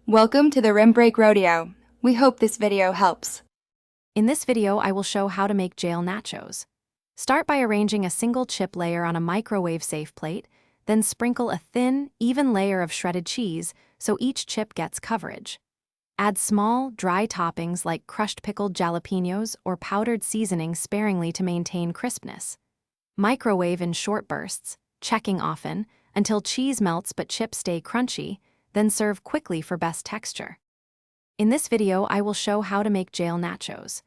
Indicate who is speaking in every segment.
Speaker 1: Welcome to the Rim Break Rodeo. We hope this video helps.
Speaker 2: In this video, I will show how to make jail nachos. Start by arranging a single chip layer on a microwave-safe plate, then sprinkle a thin, even layer of shredded cheese so each chip gets coverage. Add small, dry toppings like crushed pickled jalapenos or powdered seasoning sparingly to maintain crispness. Microwave in short bursts, checking often, until cheese melts but chips stay crunchy, then serve quickly for best texture. In this video, I will show how to make jail nachos.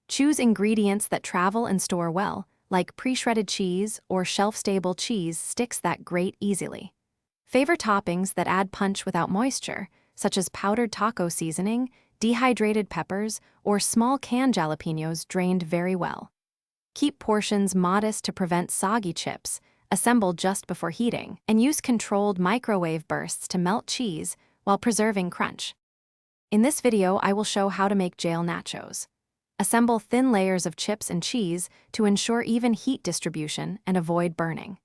Speaker 2: Choose ingredients that travel and store well, like pre-shredded cheese or shelf-stable cheese sticks that grate easily. Favor toppings that add punch without moisture, such as powdered taco seasoning, dehydrated peppers, or small canned jalapenos drained very well. Keep portions modest to prevent soggy chips, assemble just before heating, and use controlled microwave bursts to melt cheese while preserving crunch. In this video, I will show how to make jail nachos. Assemble thin layers of chips and cheese to ensure even heat distribution and avoid burning.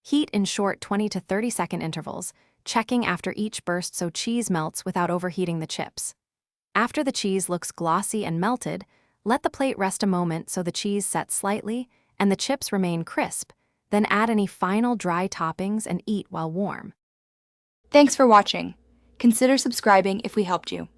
Speaker 2: Heat in short 20 to 30 second intervals, checking after each burst so cheese melts without overheating the chips. After the cheese looks glossy and melted, let the plate rest a moment so the cheese sets slightly and the chips remain crisp. Then add any final dry toppings and eat while warm.
Speaker 1: Thanks for watching. Consider subscribing if we helped you.